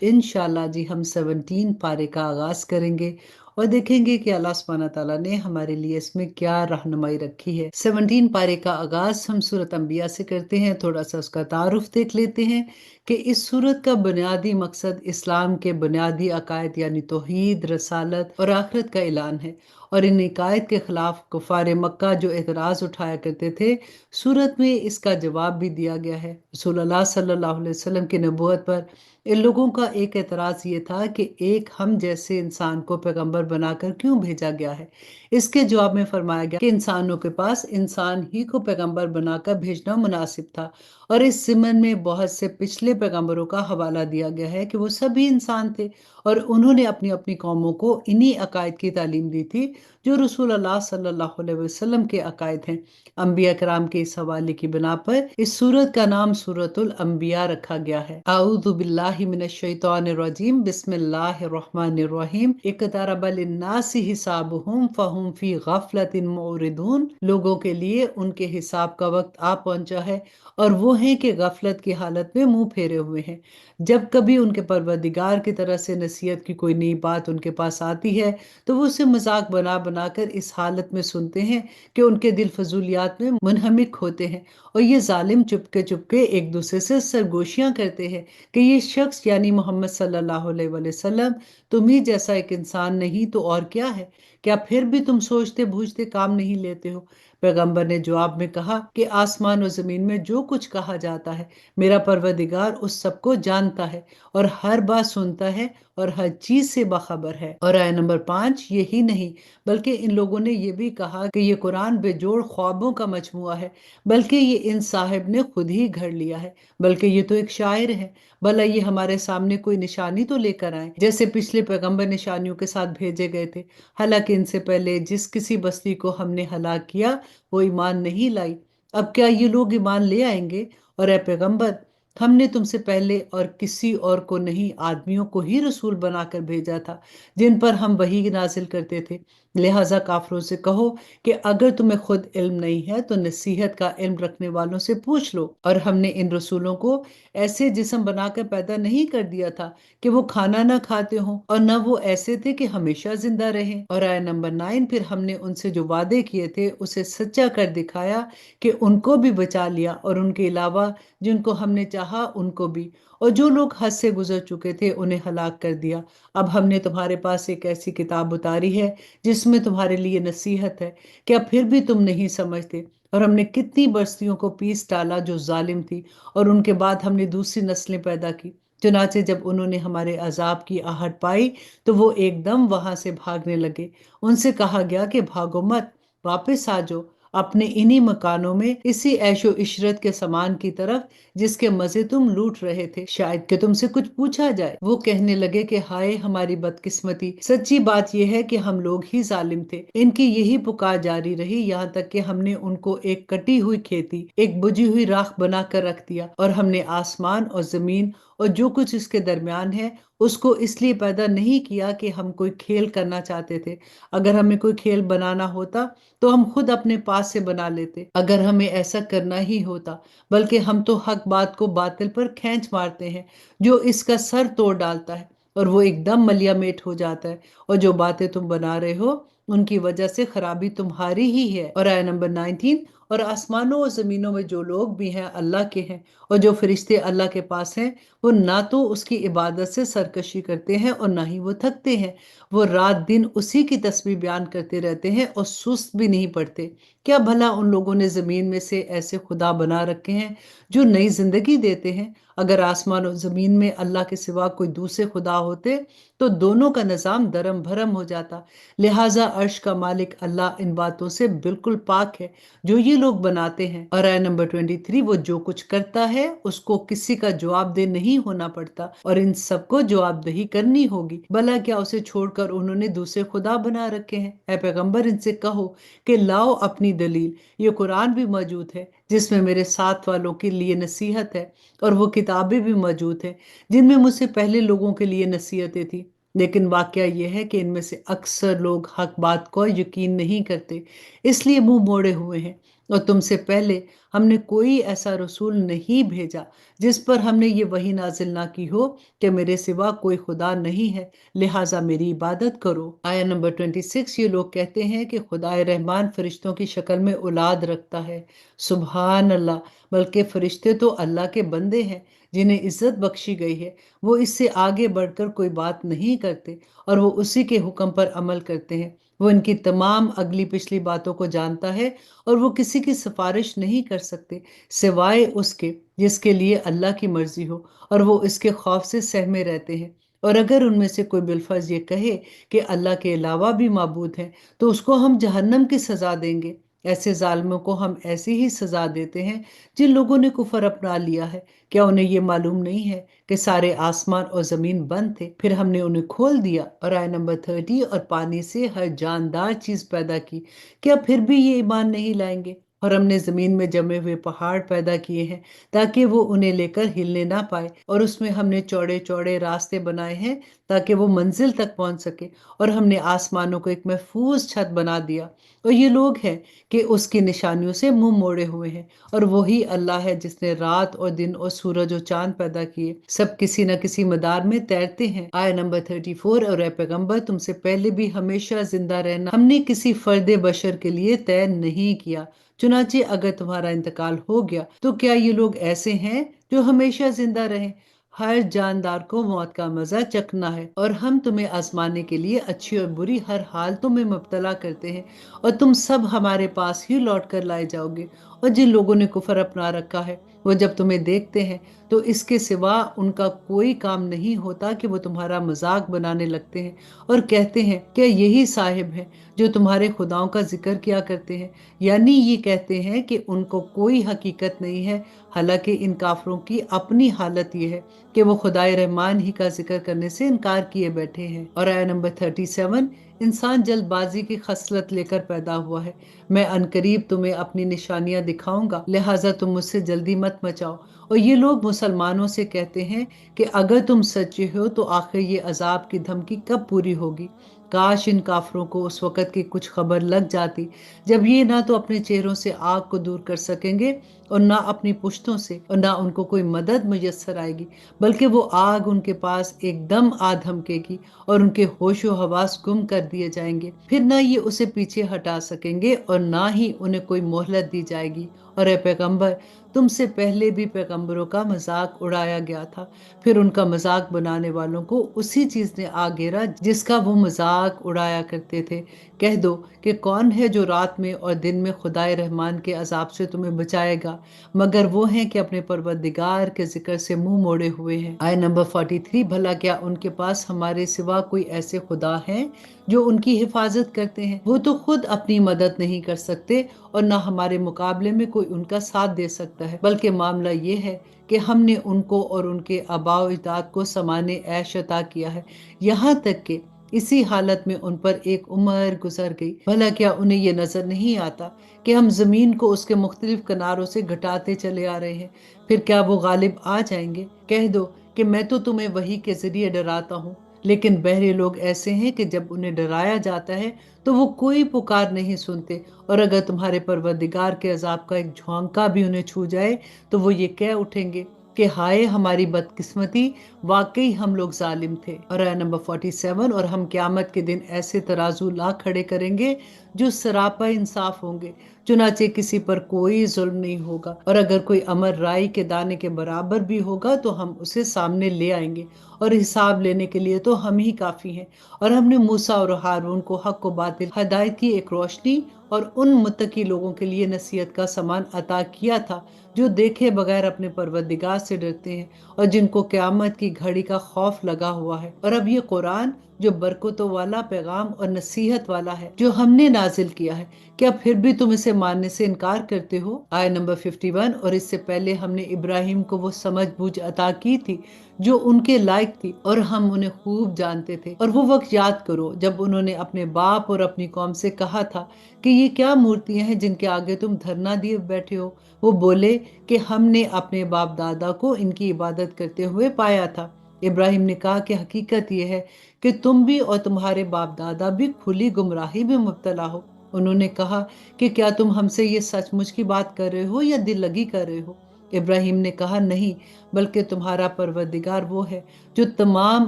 इंशाल्लाह जी हम 17 पारे का आगाज करेंगे और देखेंगे कि अल्लाह सुब्हानहू तआला ने हमारे लिए इसमें क्या रहनुमाई रखी है। 17 पारे का आगाज हम सूरत अंबिया से करते हैं। थोड़ा सा उसका तारुफ देख लेते हैं कि इस सूरत का बुनियादी मकसद इस्लाम के बुनियादी अकायद यानी तौहीद, रसालत और आखिरत का ऐलान है। और इन अकायद के खिलाफ कुफार मक्का जो एतराज़ उठाया करते थे, सूरत में इसका जवाब भी दिया गया है। रसूलुल्लाह सल्लल्लाहु अलैहि वसल्लम की नबूवत पर इन लोगों का एक एतराज ये था कि एक हम जैसे इंसान को पैगंबर बनाकर क्यों भेजा गया है। इसके जवाब में फरमाया गया कि इंसानों के पास इंसान ही को पैगंबर बनाकर भेजना मुनासिब था। और इस ज़िमन में बहुत से पिछले पैगंबरों का हवाला दिया गया है कि वो सभी इंसान थे और उन्होंने अपनी अपनी कौमों को इन्हीं अकायद की तालीम दी थी जो रसूलुल्लाह सल्लल्लाहु अलैहि वसल्लम के अकायद हैं। अंबिया कराम के इस हवाले की बिना पर इस सूरत का नाम सूरतुल अंबिया रखा गया है। आऊज़ु बिल्लाहि मिनश शैतानिर रजीम, बिस्मिल्लाहिर रहमानिर रहीम। इक़्तरब लिन्नासि हिसाबुहुम फहुम फी गफलतिन मुरिदून। लोगों के लिए उनके हिसाब का वक्त आ पहुंचा है और वो हैं कि गफलत की हालत में मुंह फेरे हुए हैं। जब कभी उनके परवरदिगार की तरफ से नसीहत की कोई नई बात उनके पास आती है तो वो उसे मजाक बना बना कर इस हालत में सुनते हैं कि उनके दिल फजूलियात में मुनहमिक होते हैं। और ये जालिम चुपके चुपके एक दूसरे से सरगोशियां करते हैं कि ये शख्स यानी मोहम्मद सल्लल्लाहु अलैहि वसल्लम तुम ही जैसा एक इंसान नहीं तो और क्या है। क्या फिर भी तुम सोचते बूझते काम नहीं लेते हो। पैगंबर ने जवाब में कहा कि आसमान और जमीन में जो कुछ कहा जाता है मेरा परवरदिगार उस सबको जानता है और हर बात सुनता है और हर चीज से बाखबर है। और आय नंबर 5, यही नहीं बल्कि इन लोगों ने यह भी कहा कि ये कुरान बेजोड़ ख्वाबों का मजमुआ है, बल्कि ये इन साहिब ने खुद ही घड़ लिया है, बल्कि ये तो एक शायर है। भला ये हमारे सामने कोई निशानी तो लेकर आए जैसे पिछले पैगंबर निशानियों के साथ भेजे गए थे। हालांकि इनसे पहले जिस किसी बस्ती को हमने हलाक किया वो ईमान नहीं लाई। अब क्या ये लोग ईमान ले आएंगे। और ए पैगंबर, हमने तुमसे पहले और किसी और को नहीं आदमियों को ही रसूल बनाकर भेजा था जिन पर हम वही नाजिल करते थे। लिहाजा काफरों से कहो कि अगर तुम्हें खुद इल्म नहीं है तो नसीहत का इल्म रखने वालों से पूछ लो। और हमने इन रसूलों को ऐसे जिस्म बनाकर पैदा नहीं कर दिया था कि वो खाना ना खाते हों और न वो ऐसे थे कि हमेशा जिंदा रहें। और आय नंबर 9, फिर हमने उनसे जो वादे किए थे उसे सच्चा कर दिखाया कि उनको भी बचा लिया और उनके अलावा जिनको हमने चाहा उनको भी। और जो लोग हद से गुजर चुके थे उन्हें हलाक कर दिया। अब हमने तुम्हारे पास एक ऐसी किताब उतारी है जिसमें तुम्हारे लिए नसीहत है। क्या फिर भी तुम नहीं समझते। और हमने कितनी बस्तियों को पीस डाला जो जालिम थी और उनके बाद हमने दूसरी नस्लें पैदा की। चुनाचे जब उन्होंने हमारे अजाब की आहट पाई तो वो एकदम वहां से भागने लगे। उनसे कहा गया कि भागो मत, वापस आ जाओ अपने इन्हीं मकानों में इसी ऐशो इशरत के सामान की तरफ जिसके मजे तुम लूट रहे थे, शायद कि तुमसे कुछ पूछा जाए। वो कहने लगे कि हाय हमारी बदकिस्मती, सच्ची बात यह है कि हम लोग ही जालिम थे। इनकी यही पुकार जारी रही यहाँ तक कि हमने उनको एक कटी हुई खेती, एक बुझी हुई राख बनाकर रख दिया। और हमने आसमान और जमीन और जो कुछ इसके दरमियान है उसको इसलिए पैदा नहीं किया कि हम कोई खेल करना चाहते थे। अगर हमें कोई खेल बनाना होता तो हम खुद अपने पास से बना लेते, अगर हमें ऐसा करना ही होता। बल्कि हम तो हक बात को बातिल पर खींच मारते हैं जो इसका सर तोड़ डालता है और वो एकदम मलिया मेट हो जाता है। और जो बातें तुम बना रहे हो उनकी वजह से खराबी तुम्हारी ही है। और आया नंबर 19, और आसमानों और जमीनों में जो लोग भी हैं अल्लाह के हैं और जो फरिश्ते अल्लाह के पास हैं वो ना तो उसकी इबादत से सरकशी करते हैं और ना ही वो थकते हैं। वो रात दिन उसी की तस्बीह बयान करते रहते हैं और सुस्त भी नहीं पड़ते। क्या भला उन लोगों ने जमीन में से ऐसे खुदा बना रखे हैं जो नई जिंदगी देते हैं। अगर आसमान और जमीन में अल्लाह के सिवा कोई दूसरे खुदा होते तो दोनों का निजाम दरम भरम हो जाता। लिहाजा अर्श का मालिक अल्लाह इन बातों से बिल्कुल पाक है जो ये लोग बनाते हैं। और आय नंबर 23, वो जो कुछ करता है उसको किसी का जवाबदेह नहीं होना पड़ता और इन सबको जवाबदेही करनी होगी। भला क्या उसे छोड़कर उन्होंने दूसरे खुदा बना रखे हैं। ऐ पैगंबर, इनसे कहो कि लाओ अपनी दलील, ये कुरान भी मौजूद है जिसमें मेरे साथ वालों के लिए नसीहत है और वो किताबें भी मौजूद हैं जिनमें मुझसे पहले लोगों के लिए नसीहतें थी। लेकिन वाकया यह है कि इनमें से अक्सर लोग हक बात को यकीन नहीं करते, इसलिए मुंह मोड़े हुए हैं। और तुमसे पहले हमने कोई ऐसा रसूल नहीं भेजा जिस पर हमने ये वही नाजिल ना की हो कि मेरे सिवा कोई खुदा नहीं है, लिहाजा मेरी इबादत करो। आया नंबर 26, ये लोग कहते हैं कि खुदाए रहमान फरिश्तों की शक्ल में औलाद रखता है। सुबहान अल्लाह, बल्कि फरिश्ते तो अल्लाह के बंदे हैं जिन्हें इज्जत बख्शी गई है। वो इससे आगे बढ़कर कोई बात नहीं करते और वो उसी के हुक्म पर अमल करते हैं। वो इनकी तमाम अगली पिछली बातों को जानता है और वो किसी की सिफारिश नहीं कर सकते सिवाय उसके जिसके लिए अल्लाह की मर्जी हो, और वो इसके खौफ से सहमे रहते हैं। और अगर उनमें से कोई बिलफर्ज ये कहे कि अल्लाह के अलावा भी माबूद हैं तो उसको हम जहन्नम की सजा देंगे। ऐसे जालिमों को हम ऐसी ही सजा देते हैं जिन लोगों ने कुफर अपना लिया है। क्या उन्हें ये मालूम नहीं है कि सारे आसमान और जमीन बंद थे, फिर हमने उन्हें खोल दिया। और आय नंबर 30, और पानी से हर जानदार चीज पैदा की, क्या फिर भी ये ईमान नहीं लाएंगे? और हमने जमीन में जमे हुए पहाड़ पैदा किए हैं ताकि वो उन्हें लेकर हिलने ना पाए, और उसमें हमने चौड़े चौड़े रास्ते बनाए हैं ताकि वो मंजिल तक पहुंच सके। और हमने आसमानों को एक महफूज छत बना दिया। और ये लोग हैं कि उसकी निशानियों से मुंह मोड़े हुए हैं। और वही अल्लाह है जिसने रात और दिन और सूरज और चांद पैदा किए, सब किसी न किसी मदार में तैरते हैं। आया नंबर 34, और ए पैगंबर तुमसे पहले भी हमेशा जिंदा रहना हमने किसी फर्द बशर के लिए तय नहीं किया। चुनाचे अगर तुम्हारा इंतकाल हो गया तो क्या ये लोग ऐसे हैं जो हमेशा जिंदा रहें? हर जानदार को मौत का मजा चखना है, और हम तुम्हें आजमाने के लिए अच्छी और बुरी हर हालतों में मुब्तला करते हैं, और तुम सब हमारे पास ही लौट कर लाए जाओगे। और जिन लोगों ने कुफर अपना रखा है वो जब तुम्हें देखते हैं तो इसके सिवा उनका कोई काम नहीं होता कि वो तुम्हारा मजाक बनाने लगते हैं और कहते हैं कि यही साहिब हैं जो तुम्हारे खुदाओं का जिक्र किया करते हैं। यानी ये कहते हैं कि उनको कोई हकीकत नहीं है, हालांकि इन काफरों की अपनी हालत ये है कि वो खुदाए रहमान ही का जिक्र करने से इनकार किए बैठे हैं। और आया नंबर 37, इंसान जल्दबाजी की खसलत लेकर पैदा हुआ है। मैं अनकरीब तुम्हें अपनी निशानियां दिखाऊंगा, लिहाजा तुम मुझसे जल्दी मत मचाओ। और ये लोग मुसलमानों से कहते हैं कि अगर तुम सच्चे हो तो आखिर ये अजाब की धमकी कब पूरी होगी? काश इन काफरों को उस वक़्त की कुछ खबर लग जाती जब ये ना तो अपने चेहरों से आग को दूर कर सकेंगे और ना अपनी पुश्तों से, और ना उनको कोई मदद मुयस्सर आएगी, बल्कि वो आग उनके पास एकदम आ धमकेगी और उनके होशो हवास गुम कर दिए जाएंगे। फिर ना ये उसे पीछे हटा सकेंगे और ना ही उन्हें कोई मोहलत दी जाएगी। और ए पैगंबर, तुमसे पहले भी पैगंबरों का मजाक उड़ाया गया था, फिर उनका मजाक बनाने वालों को उसी चीज ने आ घेरा जिसका वो मजाक उड़ाया करते थे। कह दो कि कौन है जो रात में और दिन में खुदाए रहमान के अजाब से तुम्हें बचाएगा, मगर वो हैं कि अपने परवरदिगार के जिक्र से मुंह मोड़े हुए हैं। आय नंबर 43, भला क्या उनके पास हमारे सिवा कोई ऐसे खुदा हैं जो उनकी हिफाजत करते हैं? वो तो खुद अपनी मदद नहीं कर सकते और ना हमारे मुकाबले में कोई उनका साथ दे सकता है, बल्कि मामला ये है कि हमने उनको और उनके आबाओ इजाद को समाने ऐश अता किया है, यहाँ तक कि इसी हालत में उन पर एक उम्र गुजर गई। भला क्या उन्हें ये नजर नहीं आता कि हम जमीन को उसके मुख्तलिफ किनारों से घटाते चले आ रहे हैं? फिर क्या वो गालिब आ जाएंगे? कह दो कि मैं तो तुम्हें वही के जरिए डराता हूँ, लेकिन बहरे लोग ऐसे हैं कि जब उन्हें डराया जाता है तो वो कोई पुकार नहीं सुनते, और अगर तुम्हारे परवरदिगार के अजाब का एक झोंका भी उन्हें छू जाए तो वो ये कह उठेंगे कि हाय हमारी बदकिस्मती, वाकई हम लोग जालिम थे। और आया नंबर 47, और हम क्यामत के दिन ऐसे तराजू ला खड़े करेंगे जो सरापा इंसाफ होंगे, चुनाचे किसी पर कोई जुल्म नहीं होगा, और अगर कोई अमर राई के दाने के बराबर भी होगा तो हम उसे सामने ले आएंगे, और हिसाब लेने के लिए तो हम ही काफी हैं। और हमने मूसा और हारून को हक को बातिल, हदायत की एक रोशनी और उन मुत्तकी लोगों के लिए नसीहत का सामान अता किया था जो देखे बगैर अपने परवरदिगार से डरते हैं और जिनको क़यामत की घड़ी का खौफ लगा हुआ है। और अब ये कुरान जो बरकतों वाला पैगाम और नसीहत वाला है जो हमने नाजिल किया है, क्या फिर भी तुम इसे मानने से इनकार करते हो? आय नंबर 51, और इससे पहले हमने इब्राहिम को वो समझ बूझ अता की थी जो उनके लायक थी, और हम उन्हें खूब जानते थे। और वो वक्त याद करो जब उन्होंने अपने बाप और अपनी कौम से कहा था कि ये क्या मूर्तियां हैं जिनके आगे तुम धरना दिए बैठे हो? वो बोले कि हमने अपने बाप दादा को इनकी इबादत करते हुए पाया था। इब्राहिम ने कहा कि हकीकत यह है कि तुम भी और तुम्हारे बाप दादा भी खुली गुमराही में मुब्तला हो। انہوں نے کہا کہ کیا تم ہم سے یہ سچ مچ کی بات کر رہے ہو یا دل لگی کر رہے ہو؟ ابراہیم نے کہا نہیں، بلکہ تمہارا پروردگار وہ ہے جو تمام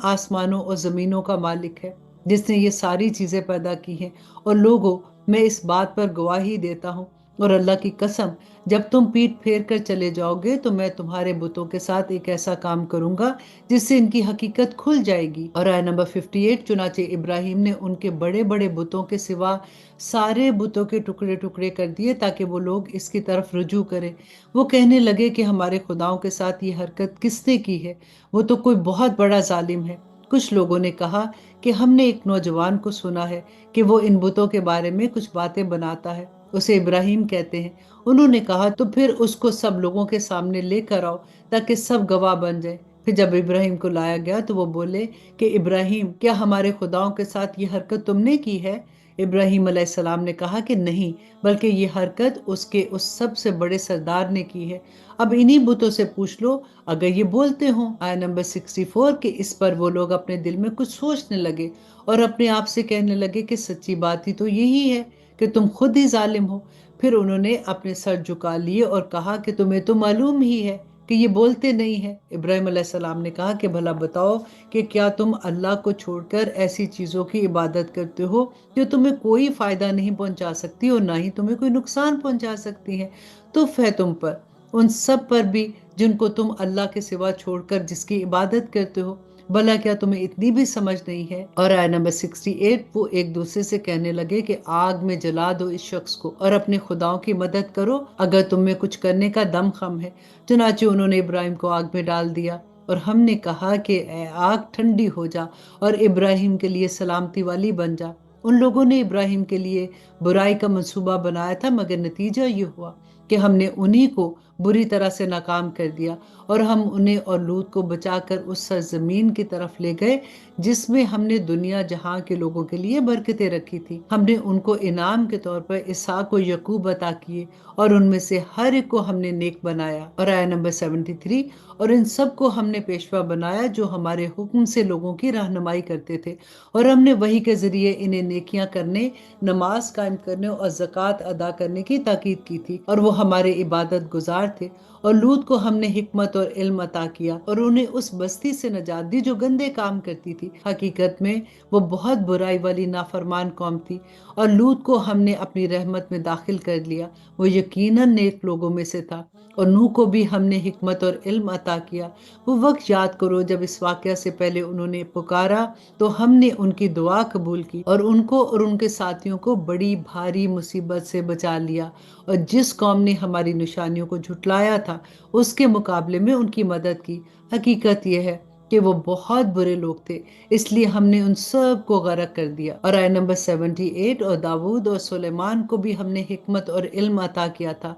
آسمانوں اور زمینوں کا مالک ہے، جس نے یہ ساری چیزیں پیدا کی ہیں۔ اور لوگوں، میں اس بات پر گواہی دیتا ہوں اور اللہ کی قسم، جب تم پیٹ پھیر کر چلے جاؤ گے تو میں تمہارے بتوں کے ساتھ ایک ایسا کام کروں گا جس سے ان کی حقیقت کھل جائے گی۔ اور آیت نمبر 58، چنانچہ ابراہیم نے ان کے بڑے بڑے بتوں کے سوا سارے بتوں کے ٹکڑے ٹکڑے کر دیے تاکہ وہ لوگ اس کی طرف رجوع کریں۔ وہ کہنے لگے کہ ہمارے خداؤں کے ساتھ یہ حرکت کس نے کی ہے؟ وہ تو کوئی بہت بڑا ظالم ہے۔ کچھ لوگوں نے کہا کہ ہم نے ایک نوجوان کو سنا ہے کہ وہ ان بتوں کے بارے میں کچھ باتیں بناتا ہے، اسے ابراہیم کہتے ہیں۔ انہوں نے کہا تو پھر اس کو سب لوگوں کے سامنے لے کر آؤ تاکہ سب گواہ بن جائیں۔ پھر جب ابراہیم کو لایا گیا تو وہ بولے کہ ابراہیم، کیا ہمارے خداؤں کے ساتھ یہ حرکت تم نے کی ہے؟ ابراہیم علیہ السلام نے کہا کہ نہیں، بلکہ یہ حرکت اس کے اس سب سے بڑے سردار نے کی ہے۔ اب انہی بتوں سے پوچھ لو اگر یہ بولتے ہوں۔ آیت نمبر 64 کہ اس پر وہ لوگ اپنے دل میں کچھ سوچنے لگے اور اپنے آپ سے کہنے لگے کہ سچی بات ہی تو یہی ہے کہ تم خود ہی ظالم ہو۔ پھر انہوں نے اپنے سر جھکا لیے اور کہا کہ تمہیں تو معلوم ہی ہے کہ یہ بولتے نہیں ہیں۔ ابراہیم علیہ السلام نے کہا کہ بھلا بتاؤ کہ کیا تم اللہ کو چھوڑ کر ایسی چیزوں کی عبادت کرتے ہو جو تمہیں کوئی فائدہ نہیں پہنچا سکتی اور نہ ہی تمہیں کوئی نقصان پہنچا سکتی ہیں؟ تف ہے تم پر، ان سب پر بھی جن کو تم اللہ کے سوا چھوڑ کر جس کی عبادت کرتے ہو۔ بھلا کیا تمہیں اتنی بھی سمجھ نہیں ہے؟ اور آیت نمبر 68 وہ ایک دوسرے سے کہنے لگے کہ آگ میں جلا دو اس شخص کو اور اپنے خداؤں کی مدد کرو اگر تم میں کچھ کرنے کا دم خم ہے۔ چنانچہ انہوں نے ابراہیم کو آگ میں ڈال دیا اور ہم نے کہا کہ اے آگ ٹھنڈی ہو جا اور ابراہیم کے لیے سلامتی والی بن جا۔ ان لوگوں نے ابراہیم کے لیے برائی کا منصوبہ بنایا تھا، مگر نتیجہ یہ ہوا کہ ہم نے انہی کو بری طرح سے ناکام کر دیا اور ہم انہیں اور لوط کو بچا کر اس سرزمین کی طرف لے گئے جس میں ہم نے دنیا جہاں کے لوگوں کے لیے برکتیں رکھی تھی۔ ہم نے ان کو انعام کے طور پر اسحاق و یعقوب عطا کیے اور ان میں سے ہر ایک کو ہم نے نیک بنایا۔ اور آیت نمبر 73 اور ان سب کو ہم نے پیشوا بنایا جو ہمارے حکم سے لوگوں کی رہنمائی کرتے تھے، اور ہم نے وحی کے ذریعے انہیں نیکیاں کرنے، نماز قائم کرنے اور زکوٰۃ ادا کرنے کی تاکید کی تھی، اور وہ ہمارے عبادت گزار تھے۔ اور لوط کو ہم نے حکمت اور علم عطا کیا اور انہیں اس بستی سے نجات دی جو گندے کام کرتی تھی۔ حقیقت میں وہ بہت برائی والی نافرمان قوم تھی، اور لوط کو ہم نے اپنی رحمت میں داخل کر لیا، وہ یقیناً نیک لوگوں میں سے تھا۔ اور نوح کو بھی ہم نے حکمت اور علم عطا کیا۔ وہ وقت یاد کرو جب اس واقعہ سے پہلے انہوں نے پکارا تو ہم نے ان کی دعا قبول کی اور ان کو اور ان کے ساتھیوں کو بڑی بھاری مصیبت سے بچا لیا، اور جس قوم نے ہماری نشانیوں کو جھٹلایا تھا اس کے مقابلے میں ان کی مدد کی۔ حقیقت یہ ہے کہ وہ بہت برے لوگ تھے، اس لیے ہم نے ان سب کو غرق کر دیا۔ اور آیت نمبر 78 اور داؤد اور سلیمان کو بھی ہم نے حکمت اور علم عطا کیا تھا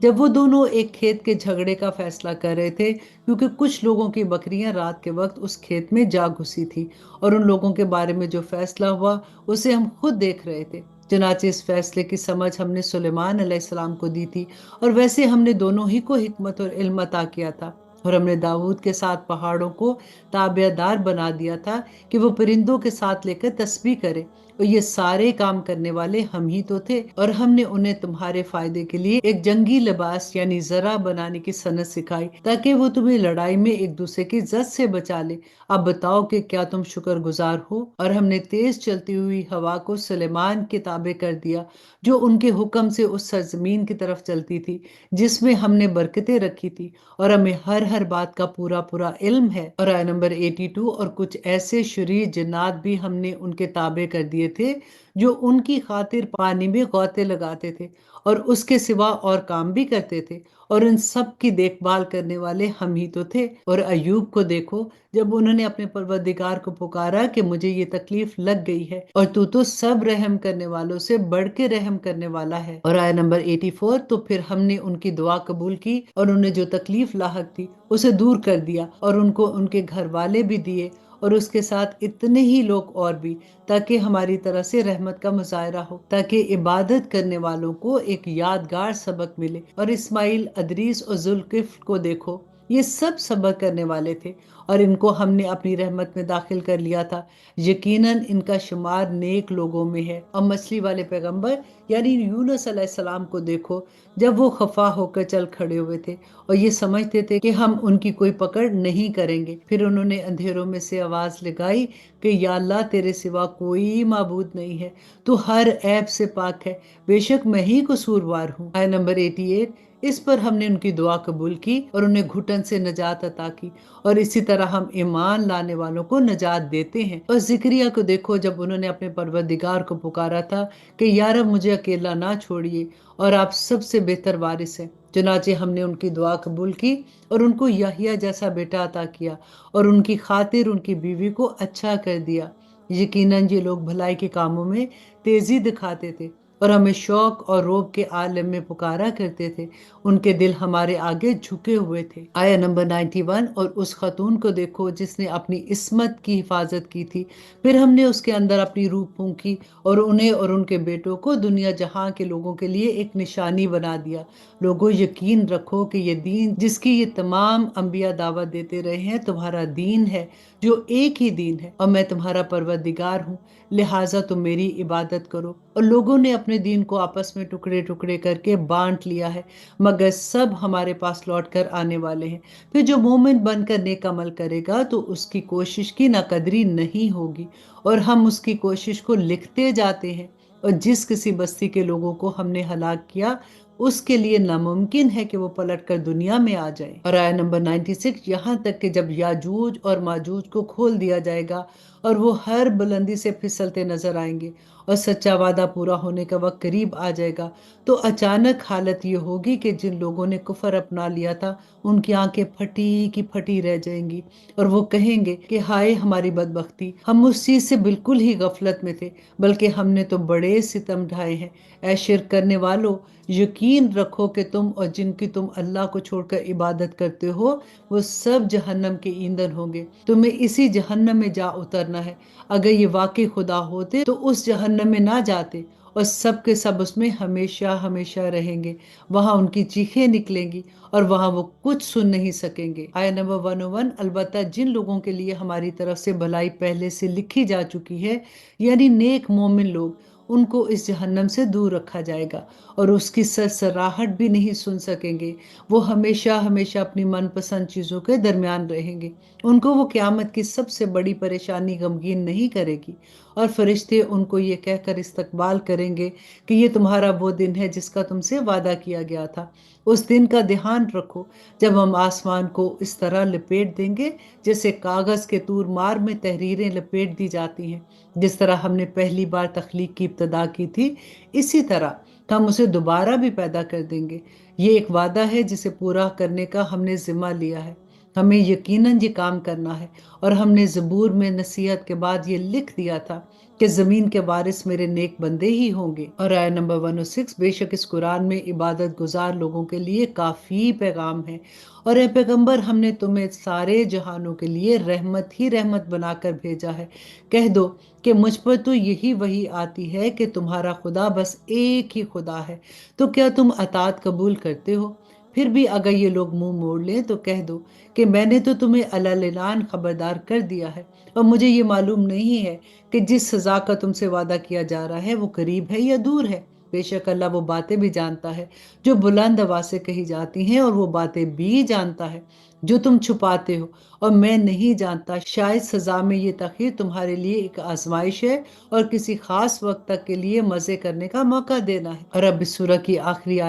جب وہ دونوں ایک کھیت کے جھگڑے کا فیصلہ کر رہے تھے، کیونکہ کچھ لوگوں کی بکریاں رات کے وقت اس کھیت میں جا گھسی تھی، اور ان لوگوں کے بارے میں جو فیصلہ ہوا اسے ہم خود دیکھ رہے تھے۔ چنانچہ اس فیصلے کی سمجھ ہم نے سلیمان علیہ السلام کو دی تھی، اور ویسے ہم نے دونوں ہی کو حکمت اور علم عطا کیا تھا۔ اور ہم نے داؤد کے ساتھ پہاڑوں کو تابع دار بنا دیا تھا کہ وہ پرندوں کے ساتھ لے کر تسبیح کرے، اور یہ سارے کام کرنے والے ہم ہی تو تھے، اور ہم نے انہیں تمہارے فائدے کے لیے ایک جنگی لباس یعنی زرہ بنانے کی صنعت سکھائی تاکہ وہ تمہیں لڑائی میں ایک دوسرے کی زد سے بچا لے۔ اب بتاؤ کہ کیا تم شکر گزار ہو؟ اور ہم نے تیز چلتی ہوئی ہوا کو سلیمان کے تابع کر دیا جو ان کے حکم سے اس سرزمین کی طرف چلتی تھی جس میں ہم نے برکتیں رکھی تھی، اور ہمیں ہر بات کا پورا پورا علم ہے۔ اور آیت نمبر 82 اور کچھ ایسے شریر جنات بھی ہم نے ان کے تابع کر دیے تھے جو ان کی خاطر پانی میں غوطے لگاتے تھے اور اس کے سوا اور کام بھی کرتے تھے، اور ان سب کی دیکھ بھال کرنے والے ہم ہی تو تھے۔ اور ایوب کو دیکھو، جب انہوں نے اپنے پروردگار کو پکارا کہ مجھے یہ تکلیف لگ گئی ہے، اور تو سب رحم کرنے والوں سے بڑھ کے رحم کرنے والا ہے۔ اور آیت نمبر 84 تو پھر ہم نے ان کی دعا قبول کی اور انہیں جو تکلیف لاحق تھی اسے دور کر دیا، اور ان کو ان کے گھر والے بھی دیے اور اس کے ساتھ اتنے ہی لوگ اور بھی، تاکہ ہماری طرح سے رحمت کا مظاہرہ ہو، تاکہ عبادت کرنے والوں کو ایک یادگار سبق ملے۔ اور اسماعیل، ادریس اور ذوالکفل کو دیکھو، یہ سب صبر کرنے والے تھے اور ان کو ہم نے اپنی رحمت میں داخل کر لیا تھا۔ یقیناً ان کا شمار نیک لوگوں میں ہے۔ اور مچھلی والے پیغمبر یعنی یونس علیہ السلام کو دیکھو، جب وہ خفا ہو کر چل کھڑے ہوئے تھے اور یہ سمجھتے تھے کہ ہم ان کی کوئی پکڑ نہیں کریں گے، پھر انہوں نے اندھیروں میں سے آواز لگائی کہ یا اللہ، تیرے سوا کوئی معبود نہیں ہے، تو ہر عیب سے پاک ہے، بے شک میں ہی قصوروار ہوں۔ آیت نمبر 88۔ اس پر ہم نے ان کی دعا قبول کی اور انہیں گھٹن سے نجات عطا کی، اور اسی طرح ہم ایمان لانے والوں کو نجات دیتے ہیں۔ اور زکریا کو دیکھو، جب انہوں نے اپنے پروردگار کو پکارا تھا کہ یا رب مجھے اکیلا نہ چھوڑیے، اور آپ سب سے بہتر وارث ہیں، چنانچہ ہم نے ان کی دعا قبول کی اور ان کو یحییٰ جیسا بیٹا عطا کیا، اور ان کی خاطر ان کی بیوی کو اچھا کر دیا۔ یقیناً یہ لوگ بھلائی کے کاموں میں تیزی دکھاتے تھے اور ہمیں شوق اور روب کے عالم میں پکارا کرتے تھے۔ ان کے دل ہمارے آگے جھکے ہوئے تھے۔ آیا نمبر 91۔ اور اس خاتون کو دیکھو جس نے اپنی عصمت کی حفاظت کی تھی، پھر ہم نے اس کے اندر اپنی روح پھونکی اور انہیں اور ان کے بیٹوں کو دنیا جہاں کے لوگوں کے لیے ایک نشانی بنا دیا۔ لوگوں، یقین رکھو کہ یہ دین جس کی یہ تمام انبیاء دعوت دیتے رہے ہیں تمہارا دین ہے، جو ایک ہی دین ہے، اور میں تمہارا پروردگار ہوں، لہٰذا تم میری عبادت کرو۔ اور لوگوں نے اپنے دین کو آپس میں ٹکڑے ٹکڑے کر کے بانٹ لیا ہے، مگر سب ہمارے پاس لوٹ کر آنے والے ہیں۔ پھر جو مومن بن کر نیک عمل کرے گا تو اس کی کوشش کی ناقدری نہیں ہوگی، اور ہم اس کی کوشش کو لکھتے جاتے ہیں۔ اور جس کسی بستی کے لوگوں کو ہم نے ہلاک کیا، اس کے لیے ناممکن ہے کہ وہ پلٹ کر دنیا میں آ جائے۔ اور آیت نمبر 96۔ یہاں تک کہ جب یاجوج اور ماجوج کو کھول دیا جائے گا اور وہ ہر بلندی سے پھسلتے نظر آئیں گے اور سچا وعدہ پورا ہونے کا وقت قریب آ جائے گا، تو اچانک حالت یہ ہوگی کہ جن لوگوں نے کفر اپنا لیا تھا ان کی آنکھیں پھٹی کی پھٹی رہ جائیں گی، اور وہ کہیں گے کہ ہائے ہماری بدبختی، ہم اس چیز سے بالکل ہی غفلت میں تھے، بلکہ ہم نے تو بڑے ستم ڈھائے ہیں۔ اے شرک کرنے والو، یقین رکھو کہ تم اور جن کی تم اللہ کو چھوڑ کر عبادت کرتے ہو وہ سب جہنم کے ایندھن ہوں گے، تمہیں اسی جہنم میں جا اترنا ہے۔ اگر یہ واقعی خدا ہوتے تو اس جہنم میں نہ جاتے، اور سب کے سب اس میں ہمیشہ ہمیشہ رہیں گے، وہاں ان کی چیخیں نکلیں گی اور وہاں وہ کچھ سن نہیں سکیں گے۔ آیت نمبر 101۔ البتہ جن لوگوں کے لیے ہماری طرف سے بھلائی پہلے سے لکھی جا چکی ہے، یعنی نیک مومن لوگ، ان کو اس جہنم سے دور رکھا جائے گا اور اس کی سرسراہٹ بھی نہیں سن سکیں گے۔ وہ ہمیشہ ہمیشہ اپنی من پسند چیزوں کے درمیان رہیں گے، ان کو وہ قیامت کی سب سے بڑی پریشانی غمگین نہیں کرے گی، اور فرشتے ان کو یہ کہہ کر استقبال کریں گے کہ یہ تمہارا وہ دن ہے جس کا تم سے وعدہ کیا گیا تھا۔ اس دن کا دھیان رکھو جب ہم آسمان کو اس طرح لپیٹ دیں گے جیسے کاغذ کے طور مار میں تحریریں لپیٹ دی جاتی ہیں۔ جس طرح ہم نے پہلی بار تخلیق کی ابتدا کی تھی، اسی طرح ہم اسے دوبارہ بھی پیدا کر دیں گے۔ یہ ایک وعدہ ہے جسے پورا کرنے کا ہم نے ذمہ لیا ہے۔ ہمیں یقیناً یہ کام کرنا ہے، اور ہم نے زبور میں نصیحت کے بعد یہ لکھ دیا تھا کہ زمین کے وارث میرے نیک بندے ہی ہوں گے۔ اور آیت نمبر 106۔ بے شک اس قرآن میں عبادت گزار لوگوں کے لیے کافی پیغام ہے، اور اے پیغمبر ہم نے تمہیں سارے جہانوں کے لیے رحمت ہی رحمت بنا کر بھیجا ہے۔ کہہ دو کہ مجھ پر تو یہی وحی آتی ہے کہ تمہارا خدا بس ایک ہی خدا ہے، تو کیا تم اطاعت قبول کرتے ہو؟ پھر بھی اگر یہ لوگ منہ موڑ لیں تو کہہ دو کہ میں نے تو تمہیں علالان خبردار کر دیا ہے، اور مجھے یہ معلوم نہیں ہے کہ جس سزا کا تم سے وعدہ کیا جا رہا ہے وہ قریب ہے یا دور ہے۔ بے شک اللہ وہ باتیں بھی جانتا ہے جو بلند آواز سے کہی جاتی ہیں، اور وہ باتیں بھی جانتا ہے جو تم چھپاتے ہو، اور میں نہیں جانتا، شاید سزا میں یہ تاخیر تمہارے لیے ایک آزمائش ہے اور کسی خاص وقت تک کے لیے مزے کرنے کا موقع دینا ہے۔ اور اب اس سورہ کی آخری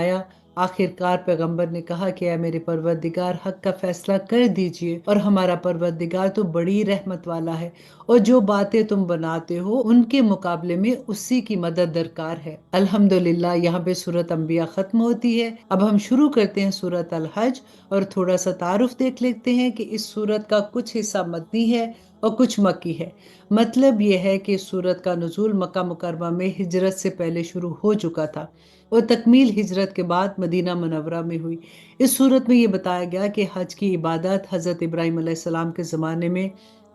آخر کار پیغمبر نے کہا کہ اے میرے پروردگار، حق کا فیصلہ کر دیجئے، اور ہمارا پروردگار تو بڑی رحمت والا ہے، اور جو باتیں تم بناتے ہو ان کے مقابلے میں اسی کی مدد درکار ہے۔ الحمدللہ، یہاں پہ سورۃ انبیاء ختم ہوتی ہے۔ اب ہم شروع کرتے ہیں سورۃ الحج، اور تھوڑا سا تعارف دیکھ لیتے ہیں کہ اس سورت کا کچھ حصہ مدنی ہے اور کچھ مکی ہے۔ مطلب یہ ہے کہ اس سورت کا نزول مکہ مکرمہ میں ہجرت سے پہلے شروع ہو چکا تھا اور تکمیل ہجرت کے بعد مدینہ منورہ میں ہوئی۔ اس سورت میں یہ بتایا گیا کہ حج کی عبادت حضرت ابراہیم علیہ السلام کے زمانے میں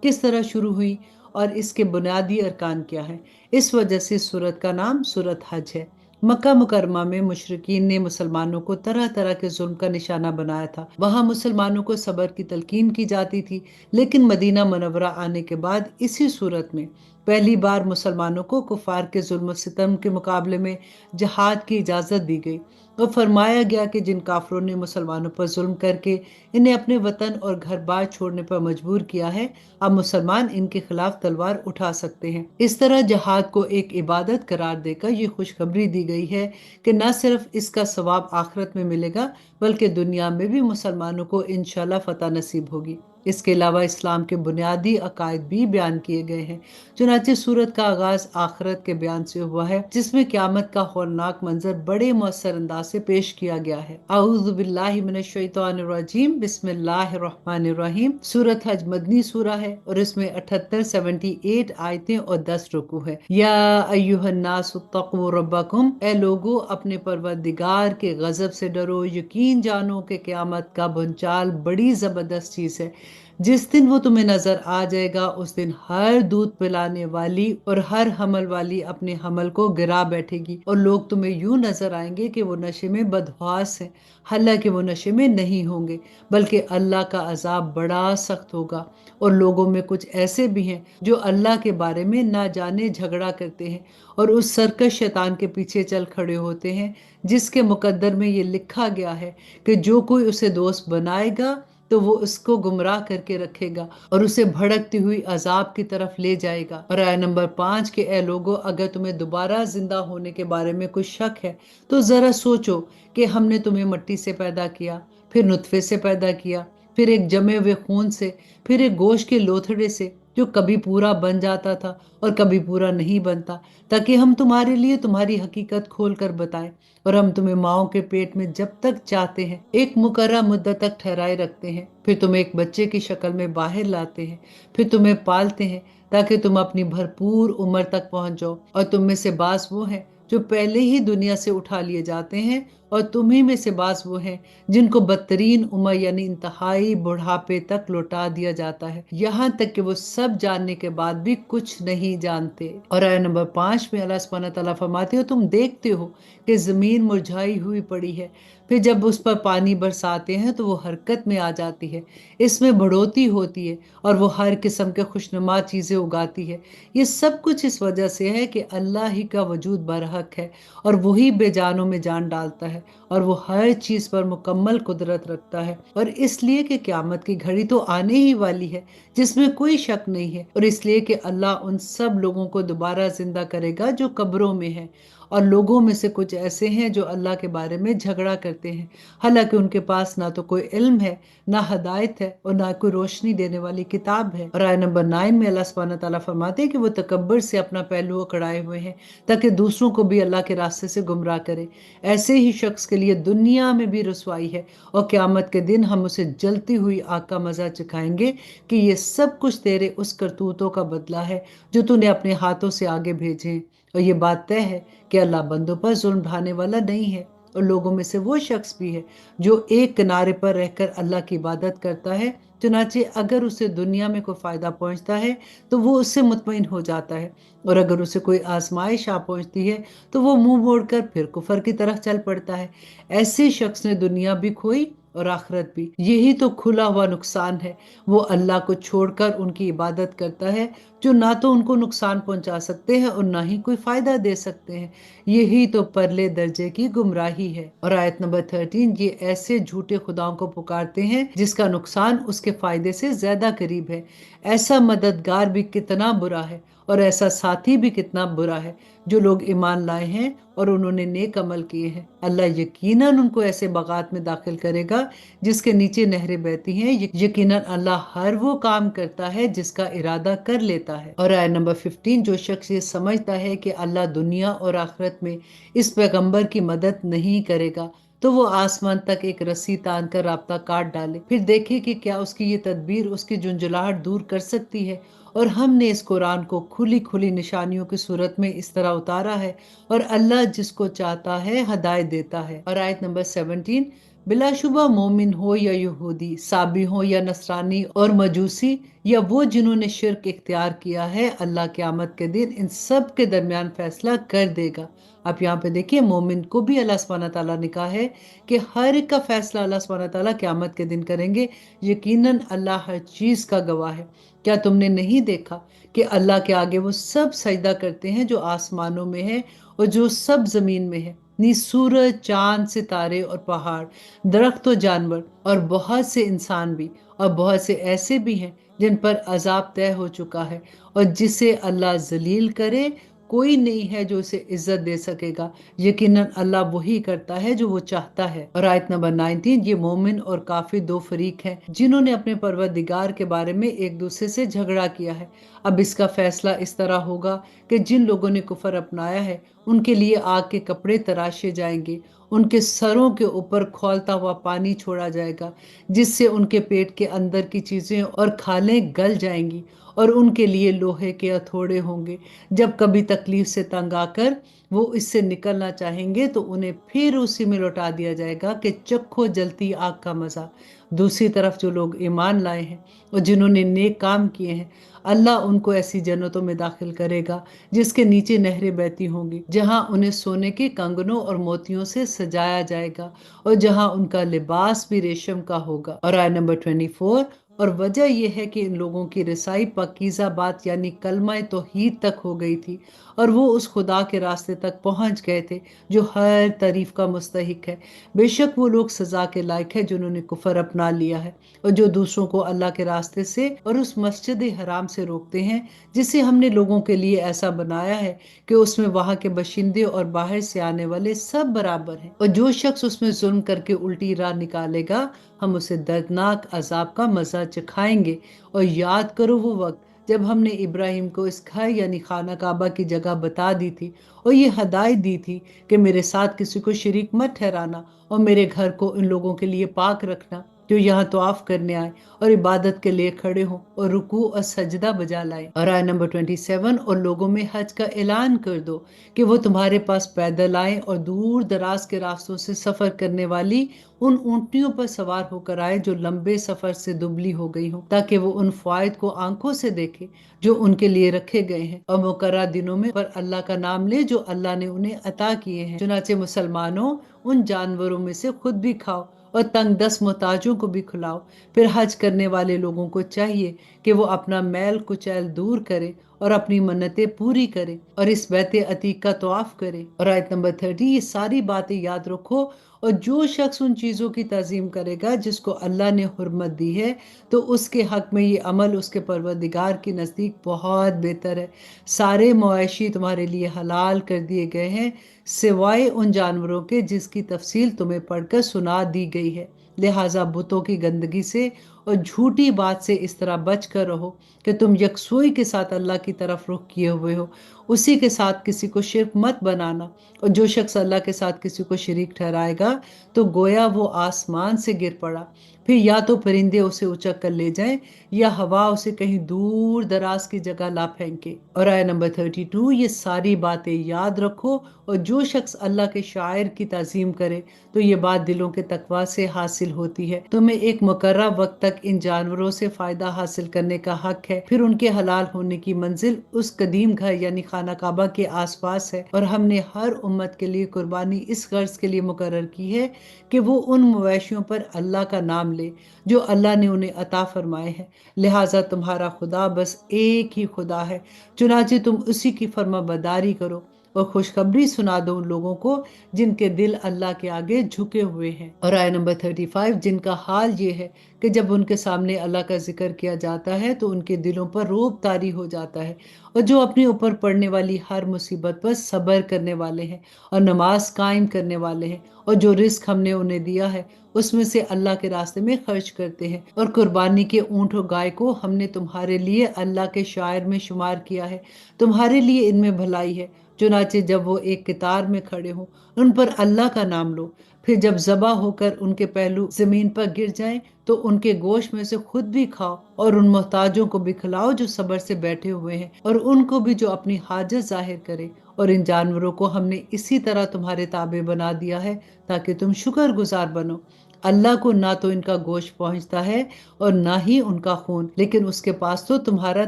کس طرح شروع ہوئی اور اس کے بنیادی ارکان کیا ہیں۔ اس وجہ سے اس سورت کا نام سورۃ حج ہے۔ मक्का मुकरमा में मुशरिकीन ने मुसलमानों को तरह तरह के जुल्म का निशाना बनाया था। वहां मुसलमानों को सब्र की तलकीन की जाती थी, लेकिन मदीना मुनव्वरा आने के बाद इसी सूरत में पहली बार मुसलमानों को कुफार के जुल्म सितम के मुकाबले में जहाद की इजाजत दी गई और फरमाया गया कि जिन काफरों ने मुसलमानों पर जुल्म करके इन्हें अपने वतन और घर बार छोड़ने पर मजबूर किया है, अब मुसलमान इनके खिलाफ तलवार उठा सकते हैं। इस तरह जहाद को एक इबादत करार देकर ये खुशखबरी दी गई है कि न सिर्फ इसका सवाब आखिरत में मिलेगा, बल्कि दुनिया में भी मुसलमानों को इंशाल्लाह फतह नसीब होगी। इसके अलावा इस्लाम के बुनियादी अकायद भी बयान किए गए हैं। चुनांचे सूरत का आगाज आखिरत के बयान से हुआ है, जिसमें क़यामत का हौलनाक मंजर बड़े मौसर अंदाज से पेश किया गया है। औज़ु बिल्लाहि मिनश शैतानिर रजीम, बिस्मिल्लाहिर रहमानिर रहीम। सूरत हज मदनी सूरा है और इसमें 78 आयतें और 10 रुकू है। या अय्युहन नासु तक़ू रब्बकुम, ए लोगो अपने परवरदिगार के गजब से डरो, यकीन जानो कि क़यामत का भूचाल बड़ी जबरदस्त चीज है। जिस दिन वो तुम्हें नजर आ जाएगा, उस दिन हर दूध पिलाने वाली और हर हमल वाली अपने हमल को गिरा बैठेगी और लोग तुम्हें यूं नजर आएंगे कि वो नशे में बदहवास है, हालांकि वो नशे में नहीं होंगे, बल्कि अल्लाह का अजाब बड़ा सख्त होगा। और लोगों में कुछ ऐसे भी हैं जो अल्लाह के बारे में ना जाने झगड़ा करते हैं और उस सरकश शैतान के पीछे चल खड़े होते हैं, जिसके मुकद्दर में ये लिखा गया है कि जो कोई उसे दोस्त बनाएगा तो वो उसको गुमराह करके रखेगा और उसे भड़कती हुई अजाब की तरफ ले जाएगा। और आय नंबर 5 के ए लोगो, अगर तुम्हें दोबारा जिंदा होने के बारे में कुछ शक है तो जरा सोचो कि हमने तुम्हें मिट्टी से पैदा किया, फिर नुतफे से पैदा किया, फिर एक जमे हुए खून से, फिर एक गोश्त के लोथड़े से जो कभी पूरा बन जाता था और कभी पूरा नहीं बनता, ताकि हम तुम्हारे लिए तुम्हारी हकीकत खोल कर बताएं। और हम तुम्हें माओ के पेट में जब तक चाहते हैं एक मुकर्रर मुद्दत तक ठहराए रखते हैं, फिर तुम्हें एक बच्चे की शक्ल में बाहर लाते हैं, फिर तुम्हें पालते हैं ताकि तुम अपनी भरपूर उम्र तक पहुंच जाओ। और तुम में से बास वो हैं जो पहले ही दुनिया से उठा लिए जाते हैं और तुम्ही में से बास वो हैं जिनको बदतरीन उम्र यानी इंतहाई बुढ़ापे तक लौटा दिया जाता है, यहाँ तक कि वो सब जानने के बाद भी कुछ नहीं जानते। और आयत नंबर 5 में अल्लाह सुब्हानहू तआला फरमाते हो, तुम देखते हो कि जमीन मुरझाई हुई पड़ी है, फिर जब उस पर पानी बरसाते हैं तो वो हरकत में आ जाती है, इसमें बढ़ोतरी होती है और वो हर किस्म के खुशनुमा चीजें उगाती है। ये सब कुछ इस वजह से है कि अल्लाह ही का वजूद बरहक है और वही बेजानों में जान डालता है और वो हर चीज पर मुकम्मल कुदरत रखता है। और इसलिए कि क़यामत की घड़ी तो आने ही वाली है, जिसमें कोई शक नहीं है, और इसलिए कि अल्लाह उन सब लोगों को दोबारा जिंदा करेगा जो कब्रों में है। और लोगों में से कुछ ऐसे हैं जो अल्लाह के बारे में झगड़ा करते हैं, हालांकि उनके पास ना तो कोई इल्म है, ना हदायत है और ना कोई रोशनी देने वाली किताब है। और आयत नंबर 9 में अल्लाह सुब्हानहू तआला फरमाते हैं कि वो तकब्बर से अपना पहलू अकड़ाए हुए हैं ताकि दूसरों को भी अल्लाह के रास्ते से गुमराह करे। ऐसे ही शख्स के लिए दुनिया में भी रुसवाई है और क़यामत के दिन हम उसे जलती हुई आग का मजा चखाएंगे कि ये सब कुछ तेरे उस करतूतों का बदला है जो तूने अपने हाथों से आगे भेजे हैं। और ये बात तय है कि अल्लाह बंदों पर जुल्म ढाने वाला नहीं है। और लोगों में से वो शख्स भी है जो एक किनारे पर रहकर अल्लाह की इबादत करता है, चुनाचे अगर उसे दुनिया में कोई फायदा पहुंचता है तो वो उससे मुतमईन हो जाता है, और अगर उसे कोई आजमाइश आ पहुंचती है तो वो मुंह मोड़कर फिर कुफर की तरफ चल पड़ता है। ऐसे शख्स ने दुनिया भी खोई और आखिरत भी। यही तो खुला हुआ नुकसान है। वो अल्लाह को छोड़कर उनकी इबादत करता है जो ना तो उनको नुकसान पहुंचा सकते हैं और ना ही कोई फायदा दे सकते हैं। यही तो परले दर्जे की गुमराही है। और आयत नंबर 13, ये ऐसे झूठे खुदाओं को पुकारते हैं जिसका नुकसान उसके फायदे से ज्यादा करीब है। ऐसा मददगार भी कितना बुरा है और ऐसा साथी भी कितना बुरा है। जो लोग ईमान लाए हैं और उन्होंने नेक अमल किए हैं, अल्लाह यकीनन उनको ऐसे बगात में दाखिल करेगा जिसके नीचे नहरें बहती हैं। यकीनन अल्लाह हर वो काम करता है जिसका इरादा कर लेता है। और आयत नंबर 15, जो शख्स ये समझता है कि अल्लाह दुनिया और आखिरत में इस पैगंबर की मदद नहीं करेगा तो वो आसमान तक एक रस्सी तान कर राब्ता काट डाले, फिर देखे कि क्या उसकी ये तदबीर उसकी झुंझुलाहट दूर कर सकती है। और हमने इस कुरान को खुली खुली निशानियों की सूरत में इस तरह उतारा है और अल्लाह जिसको चाहता है हदायत देता है। और आयत नंबर 17, बिला शुबा मोमिन हो या यहूदी, साबी हो या नसरानी और मजूसी, या वो जिन्होंने शिर्क इख्तियार किया है, अल्लाह क़यामत के दिन इन सब के दरमियान फैसला कर देगा। आप यहाँ पे देखिए, मोमिन को भी अल्लाह सुब्हानहू तआला ने कहा है कि हर एक का फैसला अल्लाह सुब्हानहू तआला क़यामत के दिन करेंगे। यकीनन अल्लाह हर चीज का गवाह है। क्या तुमने नहीं देखा कि अल्लाह के आगे वो सब सजदा करते हैं जो आसमानों में है और जो सब जमीन में है, नी सूरज, चांद, सितारे और पहाड़, दरख्त और जानवर, और बहुत से इंसान भी, और बहुत से ऐसे भी हैं जिन पर अजाब तय हो चुका है। और जिसे अल्लाह जलील करे, कोई नहीं है जो उसे इज्जत दे सकेगा। यकीनन अल्लाह वही करता है जो वो चाहता है। और आयत नंबर 19, ये मोमिन और काफिर दो फरीक हैं जिन्होंने अपने परवरदिगार के बारे में एक दूसरे से झगड़ा किया है। अब इसका फैसला इस तरह होगा कि जिन लोगों ने कुफर अपनाया है उनके लिए आग के कपड़े तराशे जाएंगे, उनके सरों के ऊपर खौलता हुआ पानी छोड़ा जाएगा जिससे उनके पेट के अंदर की चीजें और खालें गल जाएंगी, और उनके लिए लोहे के हथौड़े होंगे। जब कभी तकलीफ से तंग आकर वो इससे निकलना चाहेंगे तो उन्हें फिर उसी में लौटा दिया जाएगा कि चखो जलती आग का मजा। दूसरी तरफ जो लोग ईमान लाए हैं और जिन्होंने नेक काम किए हैं, अल्लाह उनको ऐसी जन्नतों में दाखिल करेगा जिसके नीचे नहरें बहती होंगी, जहां उन्हें सोने के कंगनों और मोतियों से सजाया जाएगा और जहां उनका लिबास भी रेशम का होगा। और आय नंबर 24, और वजह यह है कि इन लोगों की रसाई पाकीज़ा बात यानी कलमा तौहीद तक हो गई थी और वो उस खुदा के रास्ते तक पहुंच गए थे जो हर तारीफ का मुस्तहिक है। बेशक वो लोग सजा के लायक है जिन्होंने कुफर अपना लिया है और जो दूसरों को अल्लाह के रास्ते से और उस मस्जिद हराम से रोकते हैं जिसे हमने लोगों के लिए ऐसा बनाया है कि उसमें वहां के बशिंदे और बाहर से आने वाले सब बराबर हैं। और जो शख्स उसमें जुल्म करके उल्टी राह निकालेगा, हम उसे दर्दनाक अजाब का मजा चखाएंगे। और याद करो वो वक्त जब हमने इब्राहिम को इस घर यानी खाना काबा की जगह बता दी थी और ये हदायत दी थी कि मेरे साथ किसी को शरीक मत ठहराना और मेरे घर को इन लोगों के लिए पाक रखना जो यहाँ तवाफ करने आए और इबादत के लिए खड़े हों और रुकू और सजदा बजा लाए। और आय नंबर 27, और लोगों में हज का ऐलान कर दो कि वो तुम्हारे पास पैदल आए और दूर दराज के रास्तों से सफर करने वाली उन ऊंटनियों पर सवार होकर आए जो लंबे सफर से दुबली हो गई हो, ताकि वो उन फायद को आंखों से देखे जो उनके लिए रखे गए हैं और मुकर्रर दिनों में पर अल्लाह का नाम ले जो अल्लाह ने उन्हें अता किए हैं। चुनाचे मुसलमानों, उन जानवरों में से खुद भी खाओ और तंग दस्त मोहताजों को भी खिलाओ। फिर हज करने वाले लोगों को चाहिए कि वो अपना मैल कुचैल दूर करें और अपनी मन्नतें पूरी करें और इस बैते अतीक का तवाफ करें। और आयत नंबर 30, ये सारी बातें याद रखो, और जो शख्स उन चीजों की ताजीम करेगा जिसको अल्लाह ने हुर्मत दी है तो उसके हक में ये अमल उसके परवरदिगार के नजदीक बहुत बेहतर है। सारे मवेशी तुम्हारे लिए हलाल कर दिए गए हैं सिवाय उन जानवरों के जिसकी तफसील तुम्हें पढ़कर सुना दी गई है। लिहाजा बुतों की गंदगी से और झूठी बात से इस तरह बच कर रहो कि तुम यकसुई के साथ अल्लाह की तरफ रुख किए हुए हो, उसी के साथ किसी को शिर्क मत बनाना। और जो शख्स अल्लाह के साथ किसी को शरीक ठहराएगा तो गोया वो आसमान से गिर पड़ा, फिर या तो परिंदे उसे उचक कर ले जाएं या हवा उसे कहीं दूर दराज की जगह ला फेंके। और आय नंबर 32, ये सारी बातें याद रखो, और जो शख्स अल्लाह के शायर की ताजीम करे तो ये बात दिलों के तकवा से हासिल होती है। तुम्हें एक मुकर्रर वक्त तक इन जानवरों से फायदा हासिल करने का हक है, फिर उनके हलाल होने की मंजिल उस कदीम घर यानी खाना काबा के आसपास है। और हमने हर उम्मत के लिए कुर्बानी इस गर्ज के लिए मुकर्रर की है कि वो उन मवेशियों पर अल्लाह का नाम ले जो अल्लाह ने उन्हें अता फरमाए हैं। लिहाजा तुम्हारा खुदा बस एक ही खुदा है, चुनाचे तुम उसी की फर्माबरदारी करो और खुशखबरी सुना दो उन लोगों को जिनके दिल अल्लाह के आगे झुके हुए हैं। और आय नंबर 35, जिनका हाल ये है कि जब उनके सामने अल्लाह का जिक्र किया जाता है तो उनके दिलों पर रोब तारी हो जाता है, और जो अपने ऊपर पड़ने वाली हर मुसीबत पर सब्र करने वाले हैं और नमाज कायम करने वाले हैं, और जो रिस्क हमने उन्हें दिया है उसमें से अल्लाह के रास्ते में खर्च करते हैं। और कुर्बानी के ऊंट और गाय को हमने तुम्हारे लिए अल्लाह के शायर में शुमार किया है, तुम्हारे लिए इनमें भलाई है। चुनाचे जब वो एक कतार में खड़े हों उन पर अल्लाह का नाम लो, फिर जब ज़बा होकर उनके पहलू जमीन पर गिर जाएं तो उनके गोश्त में से खुद भी खाओ और उन मोहताजों को भी खिलाओ जो सब्र से बैठे हुए हैं, और उनको भी जो अपनी हाजत जाहिर करे। और इन जानवरों को हमने इसी तरह तुम्हारे ताबे बना दिया है ताकि तुम शुक्र गुजार बनो। اللہ کو نہ تو इनका गोश्त पहुंचता है और ना ही उनका खून, लेकिन उसके पास तो तुम्हारा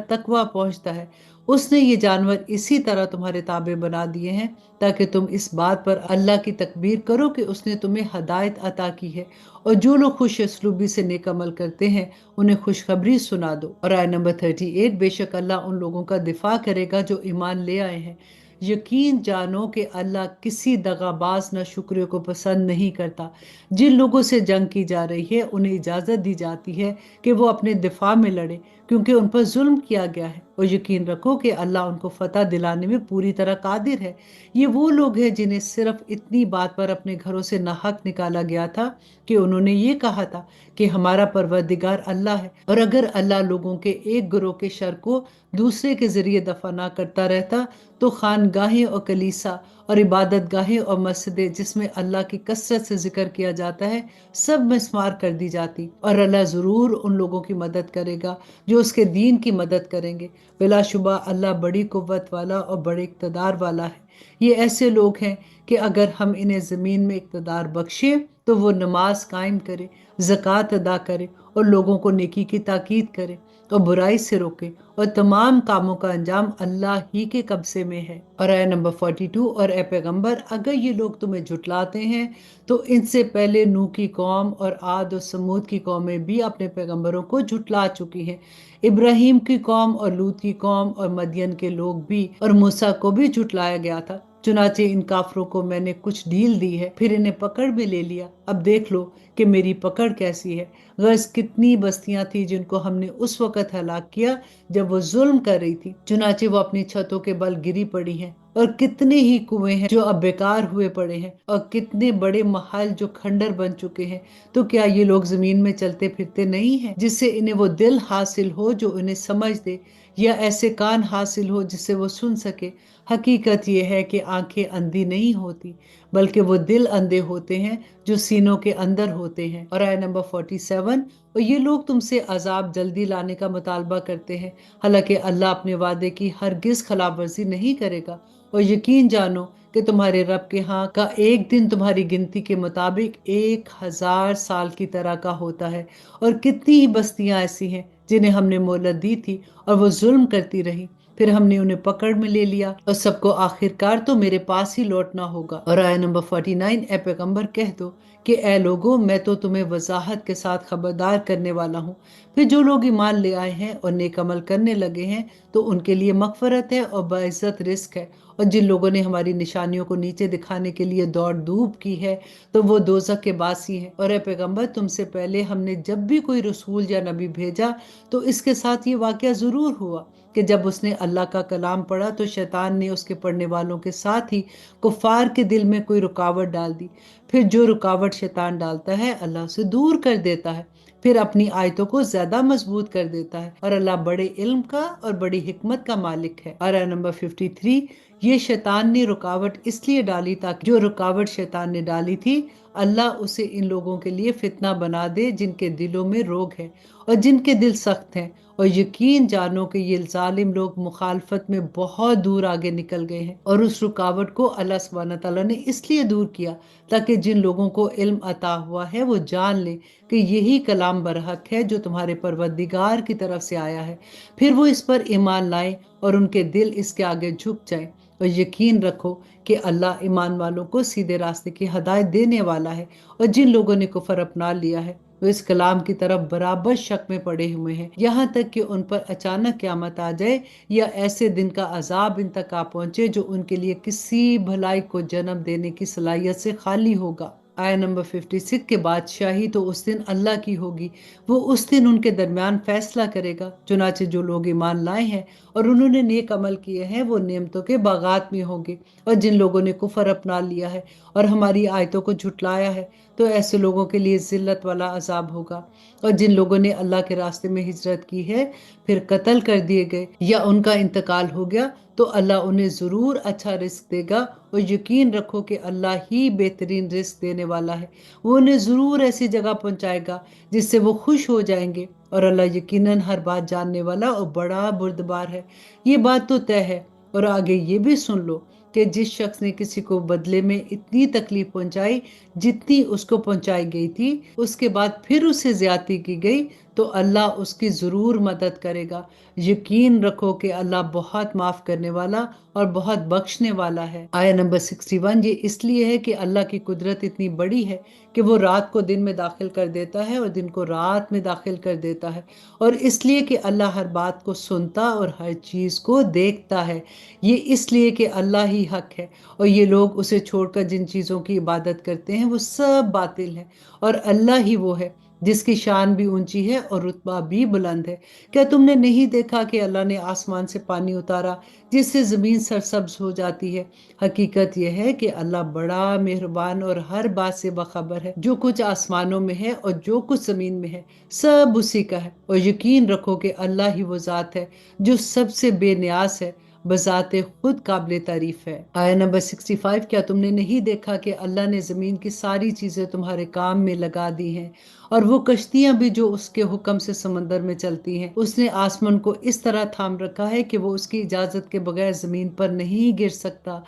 तकवा पहुंचता है। उसने ये जानवर इसी तरह तुम्हारे ताबे बना दिए हैं ताकि तुम इस बात पर अल्लाह की तकबीर करो कि उसने तुम्हें हदायत अता की है। और जो लोग खुश असलूबी से नेक अमल करते हैं उन्हें खुशखबरी सुना दो। और आयत नंबर 38, बेशक अल्लाह उन लोगों का दिफा करेगा जो ईमान ले आए हैं। यकीन जानो कि अल्लाह किसी दगाबाज न शुक्रिया को पसंद नहीं करता। जिन लोगों से जंग की जा रही है उन्हें इजाजत दी जाती है कि वो अपने दिफा में लड़े क्योंकि उन पर जुल्म किया गया है, और यकीन रखो कि अल्लाह उनको फतह दिलाने में पूरी तरह कादिर है। ये वो लोग हैं जिन्हें सिर्फ इतनी बात पर अपने घरों से नाहक निकाला गया था कि उन्होंने ये कहा था कि हमारा परवरदिगार अल्लाह है, और अगर अल्लाह लोगों के एक गिरोह के शर को दूसरे के जरिए दफा ना करता रहता तो खानगाहें और कलीसा और इबादत गाहें और मस्जिदें जिसमें अल्लाह की कसरत से जिक्र किया जाता है सब मिस्मार कर दी जाती। और अल्लाह जरूर उन लोगों की मदद करेगा जो उसके दीन की मदद करेंगे। बिलाशुबा अल्लाह बड़ी कुव्वत वाला और बड़े इक़्तिदार वाला है। ये ऐसे लोग हैं कि अगर हम इन्हें जमीन में इक़्तिदार बख्शे तो वो नमाज कायम करे, ज़कात अदा करे और लोगों को नेकी की ताकीद करे और बुराई से रोके, और तमाम कामों का अंजाम अल्लाह ही के कब्जे में है। और आया नंबर 42, और ए पैगंबर अगर ये लोग तुम्हें झुटलाते हैं तो इनसे पहले नूह की कौम और आद और समूद की कौमें भी अपने पैगंबरों को झुटला चुकी हैं। इब्राहिम की कौम और लूत की कौम और मदियन के लोग भी और मूसा को भी झुटलाया गया था। चुनाचे इन काफरों को मैंने कुछ ढील दी है, फिर इन्हें पकड़ में ले लिया। अब देख लो कि मेरी पकड़ कैसी है। गर्ज कितनी बस्तियां थी जिनको हमने उस वक्त हलाक किया जब वो जुल्म कर रही थी, चुनाचे वो अपनी छतों के बल गिरी पड़ी हैं। और कितने ही कुएं हैं जो अब बेकार हुए पड़े हैं, और कितने बड़े महल जो खंडर बन चुके हैं। तो क्या ये लोग जमीन में चलते फिरते नहीं हैं जिससे इन्हें वो दिल हासिल हो जो इन्हें समझ दे, या ऐसे कान हासिल हो जिससे वो सुन सके। हकीकत ये है कि आंखें अंधी नहीं होती बल्कि वो दिल अंधे होते हैं जो सीनों के अंदर होते हैं। और आया नंबर 47, और ये लोग तुमसे अजाब जल्दी लाने का मुतालबा करते हैं, हालांकि अल्लाह अपने वादे की हरगिज खिलाफ वर्जी नहीं करेगा। और यकीन जानो कि तुम्हारे रब के यहाँ का एक दिन तुम्हारी गिनती के मुताबिक 1000 साल की तरह का होता है। और कितनी ही बस्तियां ऐसी हैं जिन्हें हमने मोहलत दी थी और वो जुल्म करती रही, फिर हमने उन्हें पकड़ में ले लिया, और सबको आखिरकार तो मेरे पास ही लौटना होगा। और आया नंबर 49, ए पैगंबर कह दो कि ए लोगों मैं तो तुम्हें वजाहत के साथ खबरदार करने वाला हूँ। फिर जो लोग ईमान ले आए हैं और नेक अमल करने लगे हैं तो उनके लिए मगफरत है और बाइज्जत रिस्क है। और जिन लोगों ने हमारी निशानियों को नीचे दिखाने के लिए दौड़ धूप की है तो वो दोजख के बासी हैं। और ए पैगंबर तुमसे पहले हमने जब भी कोई रसूल या नबी भेजा तो इसके साथ ये वाकया जरूर हुआ कि जब उसने अल्लाह का कलाम पढ़ा तो शैतान ने उसके पढ़ने वालों के साथ ही कुफार के दिल में कोई रुकावट डाल दी। फिर जो रुकावट शैतान डालता है अल्लाह से दूर कर देता है, फिर अपनी आयतों को ज्यादा मजबूत कर देता है। और अल्लाह बड़े इल्म का और बड़ी हिकमत का मालिक है। और नंबर 53, ये शैतान ने रुकावट इसलिए डाली ताकि जो रुकावट शैतान ने डाली थी अल्लाह उसे इन लोगों के लिए फितना बना दे जिनके दिलों में रोग है और जिनके दिल सख्त हैं। और यकीन जानो कि ये जालिम लोग मुखालफत में बहुत दूर आगे निकल गए हैं, और उस रुकावट को अल्लाह सुब्हानहू तआला ने इसलिए दूर किया ताकि जिन लोगों को इल्म अता हुआ है वो जान ले कि यही कलाम बरहक है जो तुम्हारे परवरदिगार की तरफ से आया है। फिर वो इस पर ईमान लाए और उनके दिल इसके आगे झुक जाए। और यकीन रखो कि अल्लाह ईमान वालों को सीधे रास्ते की हदायत देने वाला है। और जिन लोगों ने कुफर अपना लिया है वो इस कलाम की तरफ बराबर शक में पड़े हुए हैं, यहाँ तक कि उन पर अचानक क़यामत आ जाए या ऐसे दिन का अजाब इन तक आ पहुंचे जो उनके लिए किसी भलाई को जन्म देने की सलाहियत से खाली होगा। आया नंबर 56, के बादशाही तो उस दिन अल्लाह की होगी, वो उस दिन उनके दरमियान फैसला करेगा। चुनाचे जो लोग ईमान लाए हैं और उन्होंने नेक अमल किए हैं वो नेमतों के बागात में होंगे, और जिन लोगों ने कुफर अपना लिया है और हमारी आयतों को झुटलाया है तो ऐसे लोगों के लिए जिल्लत वाला अजाब होगा। और जिन लोगों ने अल्लाह के रास्ते में हिजरत की है फिर कत्ल कर दिए गए या उनका इंतकाल हो गया तो अल्लाह उन्हें जरूर अच्छा रिस्क देगा। और यकीन रखो कि अल्लाह ही बेहतरीन रिस्क देने वाला है। वो उन्हें जरूर ऐसी जगह पहुंचाएगा जिससे वो खुश हो जाएंगे, और अल्लाह यकीनन हर बात जानने वाला और बड़ा बुर्दबार है। ये बात तो तय है। और आगे ये भी सुन लो کہ جس شخص نے کسی کو بدلے میں اتنی تکلیف پہنچائی جتنی اس کو پہنچائی گئی تھی، اس کے بعد پھر اسے زیادتی کی گئی، تو اللہ اس کی ضرور مدد کرے گا۔ یقین رکھو کہ اللہ بہت معاف کرنے والا اور بہت بخشنے والا ہے۔ آیا نمبر 61، یہ اس لیے ہے کہ اللہ کی قدرت اتنی بڑی ہے کہ وہ رات کو دن میں داخل کر دیتا ہے اور دن کو رات میں داخل کر دیتا ہے، اور اس لیے کہ اللہ ہر بات کو سنتا اور ہر چیز کو دیکھتا ہے۔ یہ اس لیے کہ اللہ ہی حق ہے، اور یہ لوگ اسے چھوڑ کر جن چیزوں کی عبادت کرتے ہیں وہ سب باطل ہے، اور اللہ ہی وہ ہے جس کی شان بھی اونچی ہے اور رتبہ بھی بلند ہے۔ کیا تم نے نہیں دیکھا کہ اللہ نے آسمان سے پانی اتارا جس سے زمین سرسبز ہو جاتی ہے؟ حقیقت یہ ہے کہ اللہ بڑا مہربان اور ہر بات سے باخبر ہے۔ جو کچھ آسمانوں میں ہے اور جو کچھ زمین میں ہے سب اسی کا ہے، اور یقین رکھو کہ اللہ ہی وہ ذات ہے جو سب سے بے نیاز ہے، بذات خود قابل تعریف ہے۔ آیا نمبر 65، کیا تم نے نہیں دیکھا کہ اللہ نے زمین کی ساری چیزیں تمہارے کام میں لگا دی ہیں، اور وہ کشتیاں بھی جو اس کے حکم سے سمندر میں چلتی ہیں؟ اس نے آسمان کو اس طرح تھام رکھا ہے کہ وہ اس کی اجازت کے بغیر زمین پر نہیں گر سکتا۔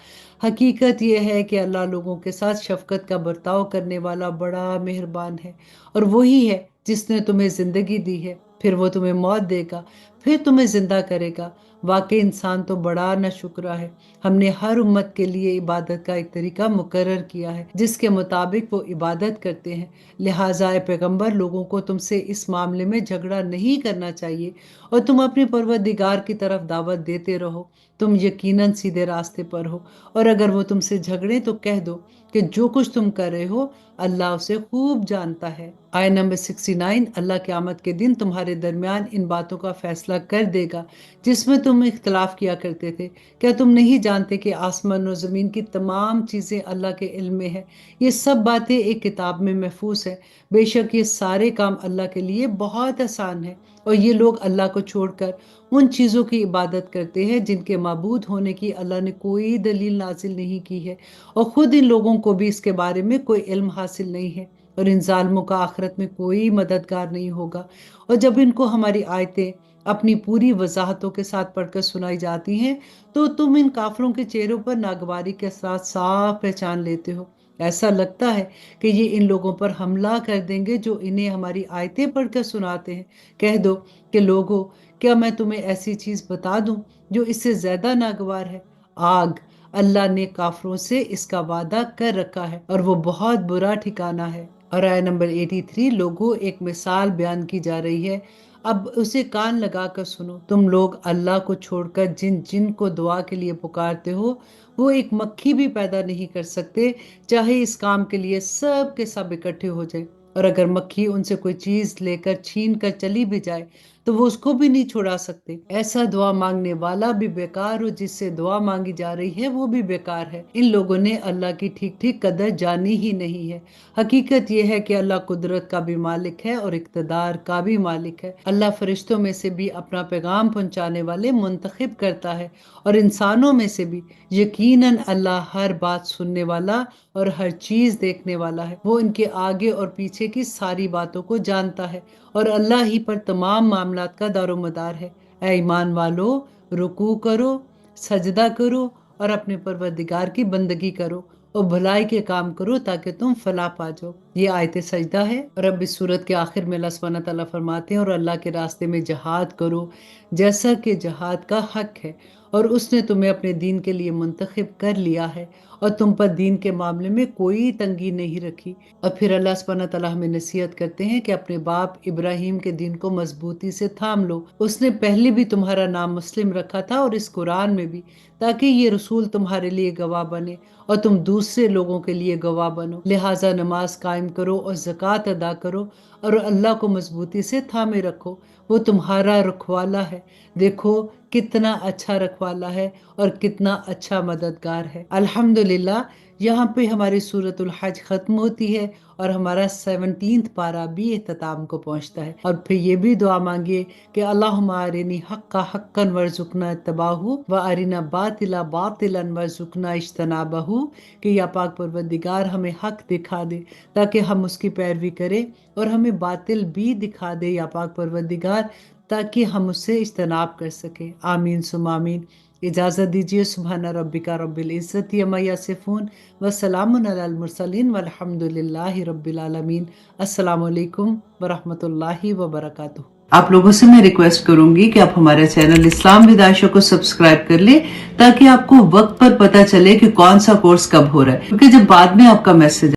حقیقت یہ ہے کہ اللہ لوگوں کے ساتھ شفقت کا برتاؤ کرنے والا بڑا مہربان ہے، اور وہی ہے جس نے تمہیں زندگی دی ہے، پھر وہ تمہیں موت دے گا، پھر تمہیں زندہ کرے گا۔ واقعی انسان تو بڑا ناشکرا ہے۔ ہم نے ہر امت کے لیے عبادت کا ایک طریقہ مقرر کیا ہے جس کے مطابق وہ عبادت کرتے ہیں، لہٰذا اے پیغمبر، لوگوں کو تم سے اس معاملے میں جھگڑا نہیں کرنا چاہیے، اور تم اپنے پروردگار کی طرف دعوت دیتے رہو، تم یقیناً سیدھے راستے پر ہو۔ اور اگر وہ تم سے جھگڑیں تو کہہ دو کہ جو کچھ تم کر رہے ہو اللہ اسے خوب جانتا ہے۔ آیہ نمبر 69، اللہ قیامت کے دن تمہارے درمیان ان باتوں کا فیصلہ کر دے گا جس میں تم اختلاف کیا کرتے تھے۔ کیا تم نہیں جانتے کہ آسمان و زمین کی تمام چیزیں اللہ کے علم میں ہے؟ یہ سب باتیں ایک کتاب میں محفوظ ہے۔ بے شک یہ سارے کام اللہ کے لیے بہت آسان ہے، اور یہ لوگ اللہ کو چھوڑ کر ان چیزوں کی عبادت کرتے ہیں جن کے معبود ہونے کی اللہ نے کوئی دلیل نازل نہیں کی ہے، اور خود ان لوگوں کو بھی اس کے بارے میں کوئی علم حاصل نہیں ہے، اور ان ظالموں کا آخرت میں کوئی مددگار نہیں ہوگا۔ اور جب ان کو ہماری آیتیں اپنی پوری وضاحتوں کے ساتھ پڑھ کر سنائی جاتی ہیں تو تم ان کافروں کے چہروں پر ناگواری کے ساتھ صاف پہچان لیتے ہو۔ ایسا لگتا ہے کہ یہ ان لوگوں پر حملہ کر دیں گے جو انہیں ہماری آیتیں پڑھ کر سناتے ہیں۔ کہہ دو کہ لوگو، کیا میں تمہیں ایسی چیز بتا دوں جو اس سے زیادہ ناگوار ہے؟ آگ! اللہ نے کافروں سے اس کا وعدہ کر رکھا ہے، اور وہ بہت برا ٹھکانہ ہے۔ اور آیہ نمبر 83، لوگو، ایک مثال بیان کی جا رہی ہے، اب اسے کان لگا کر سنو۔ تم لوگ اللہ کو چھوڑ کر جن جن کو دعا کے لیے پکارتے ہو وہ ایک مکھی بھی پیدا نہیں کر سکتے، چاہے اس کام کے لیے سب کے سب اکٹھے ہو جائیں، اور اگر مکھی ان سے کوئی چیز لے کر چھین کر چلی بھی جائے تو وہ اس کو بھی نہیں چھڑا سکتے۔ ایسا دعا مانگنے والا بھی بیکار، اور جس سے دعا مانگی جا رہی ہے وہ بھی بیکار ہے۔ ان لوگوں نے اللہ کی ٹھیک ٹھیک قدر جانی ہی نہیں ہے۔ حقیقت یہ ہے کہ اللہ قدرت کا بھی مالک ہے اور اقتدار کا بھی مالک ہے۔ اللہ فرشتوں میں سے بھی اپنا پیغام پہنچانے والے منتخب کرتا ہے، اور انسانوں میں سے بھی۔ یقیناً اللہ ہر بات سننے والا اور ہر چیز دیکھنے والا ہے۔ وہ ان کے آگے اور پیچھے کی ساری باتوں کو جانتا ہے، اور اللہ ہی پر تمام معاملات کا دار و مدار ہے۔ اے ایمان والو، رکوع کرو، سجدہ کرو، اور اپنے پروردگار کی بندگی کرو، اور بھلائی کے کام کرو تاکہ تم فلاح پا جاؤ۔ یہ آیت سجدہ ہے، اور اب اس سورت کے آخر میں اللہ سبحانہ تعالیٰ فرماتے ہیں، اور اللہ کے راستے میں جہاد کرو جیسا کہ جہاد کا حق ہے، اور اس نے تمہیں اپنے دین کے لیے منتخب کر لیا ہے، اور تم پر دین کے معاملے میں کوئی تنگی نہیں رکھی۔ اور پھر اللہ سبحانہ تعالیٰ ہمیں نصیحت کرتے ہیں کہ اپنے باپ ابراہیم کے دین کو مضبوطی سے تھام لو۔ اس نے پہلے بھی تمہارا نام مسلم رکھا تھا اور اس قرآن میں بھی، تاکہ یہ رسول تمہارے لیے گواہ بنے اور تم دوسرے لوگوں کے لیے گواہ بنو۔ لہٰذا نماز قائم کرو اور زکوٰۃ ادا کرو، اور اللہ کو مضبوطی سے تھامے رکھو، وہ تمہارا رکھوالا ہے۔ دیکھو کتنا اچھا رکھوالا ہے اور کتنا اچھا مددگار ہے۔ الحمدللہ، یہاں پہ ہماری سورۃ الحج ختم ہوتی ہے اور ہمارا 17 پارہ بھی اختتام کو پہنچتا ہے۔ اور پھر یہ بھی دعا مانگیے کہ اللہم ارنی حقا حقا وارزقنا اتباعہ وارنا باطلا باطلا وارزقنا اجتنابہ، کہ یا پاک پروردگار ہمیں حق دکھا دے تاکہ ہم اس کی پیروی کریں، اور ہمیں باطل بھی دکھا دے یا پاک پروردگار تاکہ ہم اس سے اجتناب کر سکیں۔ آمین ثم آمین۔ इजाज़त दीजिए। सुभान रब्बिका रब्बिल इज़्ज़ति अम्मा यसिफ़ून व सलामुन अलल मुरसलीन वल्हम्दुलिल्लाहि रब्बिल आलमीन। अस्सलामु अलैकुम व रहमतुल्लाहि व बरकातुहू। आप लोगों से मैं रिक्वेस्ट करूंगी कि आप हमारे चैनल इस्लाम विद आयशा को सब्सक्राइब कर ले, ताकि आपको वक्त पर पता चले कि कौन सा कोर्स कब हो रहा है, क्योंकि जब बाद में आपका मैसेज